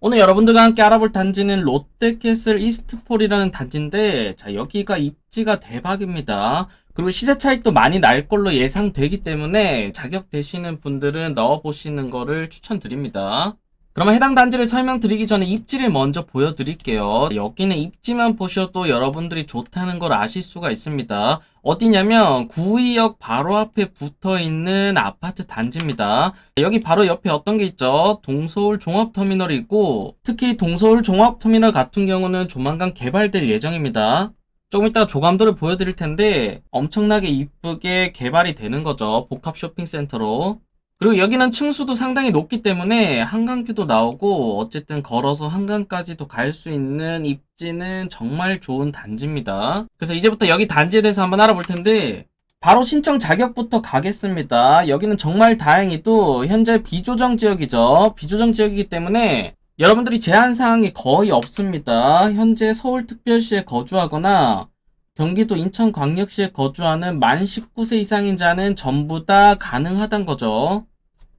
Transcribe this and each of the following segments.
오늘 여러분들과 함께 알아볼 단지는 롯데캐슬 이스트폴이라는 단지인데, 자, 여기가 입지가 대박입니다. 그리고 시세 차익도 많이 날 걸로 예상되기 때문에 자격 되시는 분들은 넣어보시는 거를 추천드립니다. 그러면 해당 단지를 설명드리기 전에 입지를 먼저 보여드릴게요. 여기는 입지만 보셔도 여러분들이 좋다는 걸 아실 수가 있습니다. 어디냐면 구의역 바로 앞에 붙어있는 아파트 단지입니다. 여기 바로 옆에 어떤 게 있죠? 동서울 종합터미널이 있고, 특히 동서울 종합터미널 같은 경우는 조만간 개발될 예정입니다. 조금 이따가 조감도를 보여드릴 텐데 엄청나게 이쁘게 개발이 되는 거죠. 복합 쇼핑센터로. 그리고 여기는 층수도 상당히 높기 때문에 한강뷰도 나오고, 어쨌든 걸어서 한강까지도 갈 수 있는 입지는 정말 좋은 단지입니다. 그래서 이제부터 여기 단지에 대해서 한번 알아볼 텐데, 바로 신청 자격부터 가겠습니다. 여기는 정말 다행히도 현재 비조정 지역이죠. 비조정 지역이기 때문에 여러분들이 제한사항이 거의 없습니다. 현재 서울특별시에 거주하거나 경기도 인천광역시에 거주하는 만 19세 이상인 자는 전부 다 가능하단 거죠.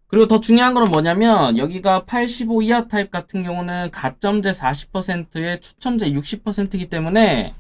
그리고 더 중요한 건 뭐냐면, 여기가 85 이하 타입 같은 경우는 가점제 40%에 추첨제 60%이기 때문에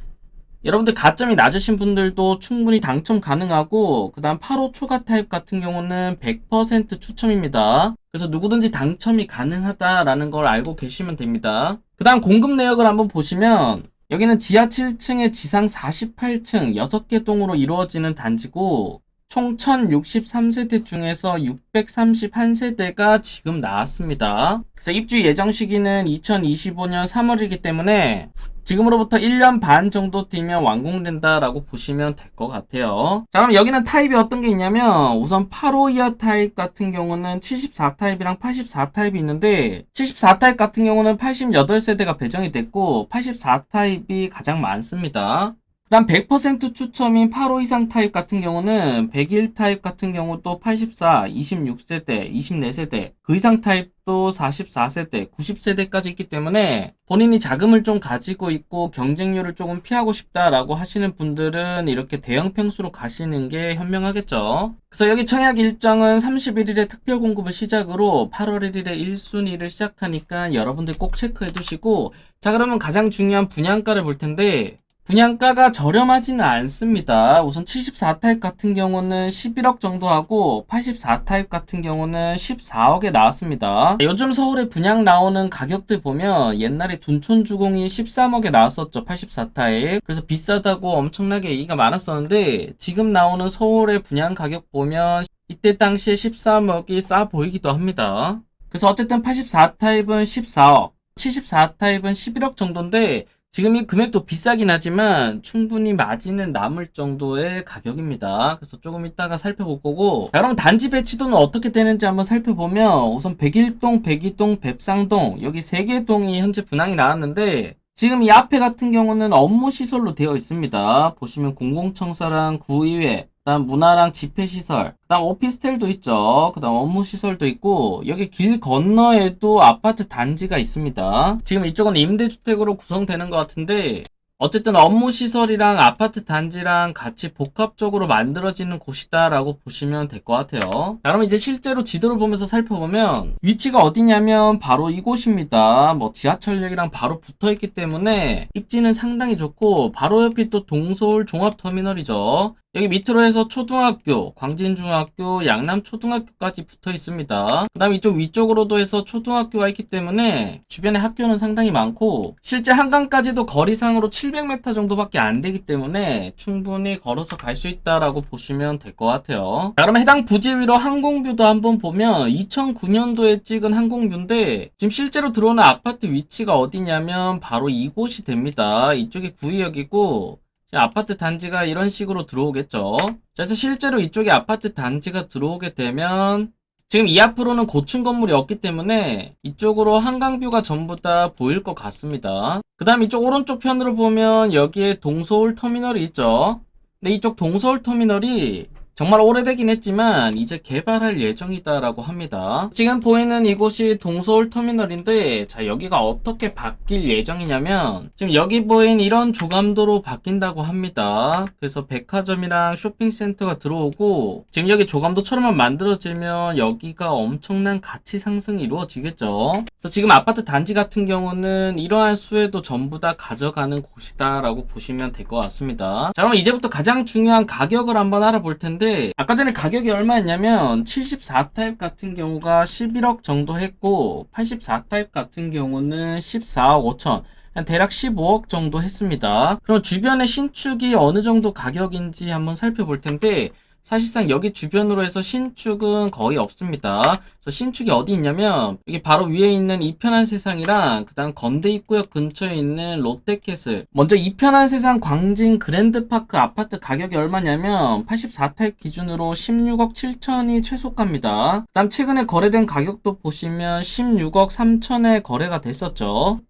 여러분들 가점이 낮으신 분들도 충분히 당첨 가능하고, 그 다음 85 초과 타입 같은 경우는 100% 추첨입니다. 그래서 누구든지 당첨이 가능하다라는 걸 알고 계시면 됩니다. 그 다음 공급 내역을 한번 보시면, 여기는 지하 7층에 지상 48층 6개 동으로 이루어지는 단지고, 총 1063세대 중에서 631세대가 지금 나왔습니다. 그래서 입주 예정 시기는 2025년 3월이기 때문에 지금으로부터 1년 반 정도 뒤면 완공된다라고 보시면 될 것 같아요. 자, 그럼 여기는 타입이 어떤 게 있냐면, 우선 85 이하 타입 같은 경우는 74 타입이랑 84 타입이 있는데, 74 타입 같은 경우는 88세대가 배정이 됐고 84 타입이 가장 많습니다. 그 다음 100% 추첨인 85 이상 타입 같은 경우는 101 타입 같은 경우도 84, 26세대, 24세대, 그 이상 타입도 44세대, 90세대까지 있기 때문에 본인이 자금을 좀 가지고 있고 경쟁률을 조금 피하고 싶다라고 하시는 분들은 이렇게 대형 평수로 가시는 게 현명하겠죠. 그래서 여기 청약 일정은 31일에 특별 공급을 시작으로 8월 1일에 1순위를 시작하니까 여러분들 꼭 체크해 두시고, 자, 그러면 가장 중요한 분양가를 볼 텐데, 분양가가 저렴하지는 않습니다. 우선 74 타입 같은 경우는 11억 정도 하고 84 타입 같은 경우는 14억에 나왔습니다. 요즘 서울에 분양 나오는 가격들 보면 옛날에 둔촌주공이 13억에 나왔었죠. 84 타입. 그래서 비싸다고 엄청나게 얘기가 많았었는데, 지금 나오는 서울의 분양 가격 보면 이때 당시에 13억이 싸 보이기도 합니다. 그래서 어쨌든 84 타입은 14억, 74 타입은 11억 정도인데, 지금 이 금액도 비싸긴 하지만 충분히 마진은 남을 정도의 가격입니다. 그래서 조금 이따가 살펴볼 거고, 자, 그럼 단지 배치도는 어떻게 되는지 한번 살펴보면, 우선 101동, 102동, 뱁상동, 여기 3개 동이 현재 분양이 나왔는데, 지금 이 앞에 같은 경우는 업무시설로 되어 있습니다. 보시면 공공청사랑 구의회, 그 다음 문화랑 집회시설, 그 다음 오피스텔도 있죠. 그 다음 업무시설도 있고, 여기 길 건너에도 아파트 단지가 있습니다. 지금 이쪽은 임대주택으로 구성되는 것 같은데, 어쨌든 업무시설이랑 아파트 단지랑 같이 복합적으로 만들어지는 곳이다라고 보시면 될 것 같아요. 자, 그럼 이제 실제로 지도를 보면서 살펴보면 위치가 어디냐면 바로 이곳입니다. 뭐 지하철역이랑 바로 붙어있기 때문에 입지는 상당히 좋고, 바로 옆이 또 동서울 종합터미널이죠. 여기 밑으로 해서 초등학교, 광진중학교, 양남초등학교까지 붙어 있습니다. 그 다음 이쪽 위쪽으로도 해서 초등학교가 있기 때문에 주변에 학교는 상당히 많고, 실제 한강까지도 거리상으로 700m 정도밖에 안 되기 때문에 충분히 걸어서 갈 수 있다라고 보시면 될 것 같아요. 자, 그러면 해당 부지 위로 항공뷰도 한번 보면 2009년도에 찍은 항공뷰인데, 지금 실제로 들어오는 아파트 위치가 어디냐면 바로 이곳이 됩니다. 이쪽이 구의역이고, 아파트 단지가 이런 식으로 들어오겠죠. 그래서 실제로 이쪽에 아파트 단지가 들어오게 되면, 지금 이 앞으로는 고층 건물이 없기 때문에 이쪽으로 한강뷰가 전부 다 보일 것 같습니다. 그 다음 이쪽 오른쪽 편으로 보면 여기에 동서울 터미널이 있죠. 근데 이쪽 동서울 터미널이 정말 오래되긴 했지만 이제 개발할 예정이다라고 합니다. 지금 보이는 이곳이 동서울 터미널인데 자 여기가 어떻게 바뀔 예정이냐면 지금 여기 보인 이런 조감도로 바뀐다고 합니다. 그래서 백화점이랑 쇼핑센터가 들어오고 지금 여기 조감도처럼만 만들어지면 여기가 엄청난 가치 상승이 이루어지겠죠. 그래서 지금 아파트 단지 같은 경우는 이러한 수혜도 전부 다 가져가는 곳이다 라고 보시면 될 것 같습니다. 자 그럼 이제부터 가장 중요한 가격을 한번 알아볼 텐데 아까 전에 가격이 얼마였냐면 74타입 같은 경우가 11억 정도 했고 84타입 같은 경우는 14억 5천 대략 15억 정도 했습니다. 그럼 주변의 신축이 어느 정도 가격인지 한번 살펴볼 텐데 사실상 여기 주변으로 해서 신축은 거의 없습니다. 그래서 신축이 어디 있냐면 여기 바로 위에 있는 이편한 세상이랑 그 다음 건대 입구역 근처에 있는 롯데캐슬. 먼저 이편한 세상 광진 그랜드파크 아파트 가격이 얼마냐면 84타입 기준으로 16억 7천이 최소가입니다. 그 다음 최근에 거래된 가격도 보시면 16억 3천에 거래가 됐었죠.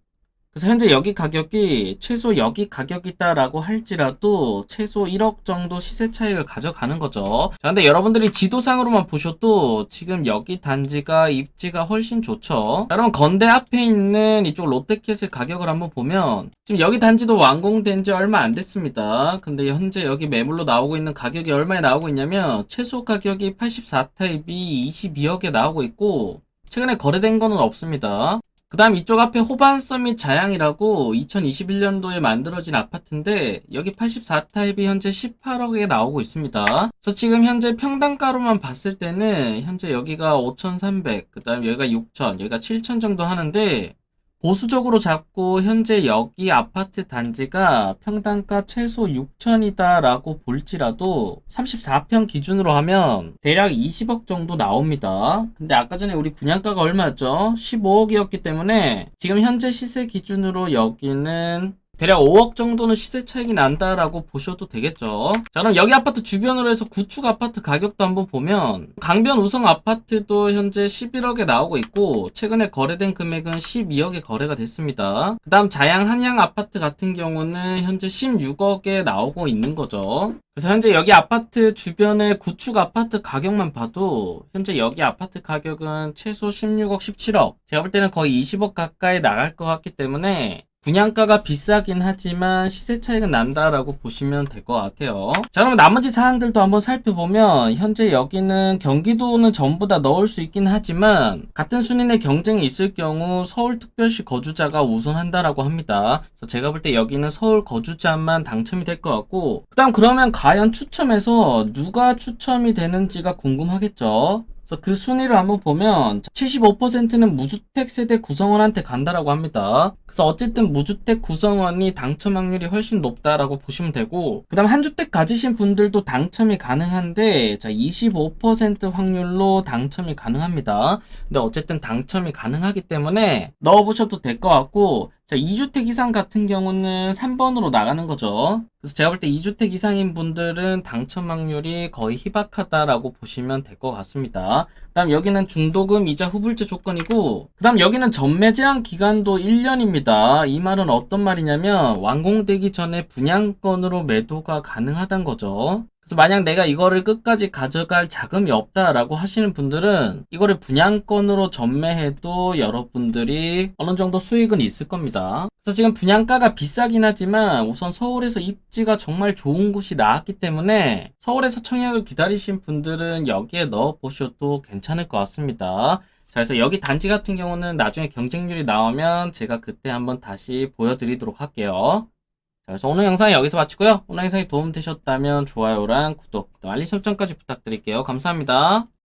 그래서 현재 여기 가격이 최소 여기 가격이다라고 할지라도 최소 1억 정도 시세 차익을 가져가는 거죠. 자, 근데 여러분들이 지도상으로만 보셔도 지금 여기 단지가 입지가 훨씬 좋죠. 자, 그럼 건대 앞에 있는 이쪽 롯데캐슬 가격을 한번 보면 지금 여기 단지도 완공된 지 얼마 안 됐습니다. 근데 현재 여기 매물로 나오고 있는 가격이 얼마에 나오고 있냐면 최소 가격이 84타입이 22억에 나오고 있고 최근에 거래된 거는 없습니다. 그 다음 이쪽 앞에 호반서밋 자양이라고 2021년도에 만들어진 아파트인데 여기 84타입이 현재 18억에 나오고 있습니다. 그래서 지금 현재 평당가로만 봤을 때는 현재 여기가 5,300, 그 다음 여기가 6,000, 여기가 7,000 정도 하는데 보수적으로 잡고 현재 여기 아파트 단지가 평당가 최소 6천이다 라고 볼지라도 34평 기준으로 하면 대략 20억 정도 나옵니다. 근데 아까 전에 우리 분양가가 얼마였죠? 15억이었기 때문에 지금 현재 시세 기준으로 여기는 대략 5억 정도는 시세 차익이 난다라고 보셔도 되겠죠. 자 그럼 여기 아파트 주변으로 해서 구축 아파트 가격도 한번 보면 강변 우성 아파트도 현재 11억에 나오고 있고 최근에 거래된 금액은 12억에 거래가 됐습니다. 그 다음 자양 한양 아파트 같은 경우는 현재 16억에 나오고 있는 거죠. 그래서 현재 여기 아파트 주변의 구축 아파트 가격만 봐도 현재 여기 아파트 가격은 최소 16억 17억 제가 볼 때는 거의 20억 가까이 나갈 것 같기 때문에 분양가가 비싸긴 하지만 시세 차익은 난다라고 보시면 될 것 같아요. 자 그럼 나머지 사항들도 한번 살펴보면 현재 여기는 경기도는 전부 다 넣을 수 있긴 하지만 같은 순위의 경쟁이 있을 경우 서울특별시 거주자가 우선한다라고 합니다. 그래서 제가 볼 때 여기는 서울 거주자만 당첨이 될 것 같고 그 다음 그러면 과연 추첨해서 누가 추첨이 되는지가 궁금하겠죠. 그래서 그 순위를 한번 보면 75%는 무주택 세대 구성원한테 간다라고 합니다. 그래서 어쨌든 무주택 구성원이 당첨 확률이 훨씬 높다라고 보시면 되고 그 다음 한 주택 가지신 분들도 당첨이 가능한데 자 25% 확률로 당첨이 가능합니다. 근데 어쨌든 당첨이 가능하기 때문에 넣어보셔도 될 것 같고 자 2주택 이상 같은 경우는 3번으로 나가는 거죠. 그래서 제가 볼 때 2주택 이상인 분들은 당첨 확률이 거의 희박하다라고 보시면 될 것 같습니다. 그 다음 여기는 중도금 이자 후불제 조건이고 그 다음 여기는 전매 제한 기간도 1년입니다. 이 말은 어떤 말이냐면 완공되기 전에 분양권으로 매도가 가능하다는 거죠. 그래서 만약 내가 이거를 끝까지 가져갈 자금이 없다라고 하시는 분들은 이거를 분양권으로 전매해도 여러분들이 어느 정도 수익은 있을 겁니다. 그래서 지금 분양가가 비싸긴 하지만 우선 서울에서 입지가 정말 좋은 곳이 나왔기 때문에 서울에서 청약을 기다리신 분들은 여기에 넣어보셔도 괜찮을 것 같습니다. 자, 그래서 여기 단지 같은 경우는 나중에 경쟁률이 나오면 제가 그때 한번 다시 보여드리도록 할게요. 자, 그래서 오늘 영상은 여기서 마치고요. 오늘 영상이 도움되셨다면 좋아요랑 구독, 또 알림 설정까지 부탁드릴게요. 감사합니다.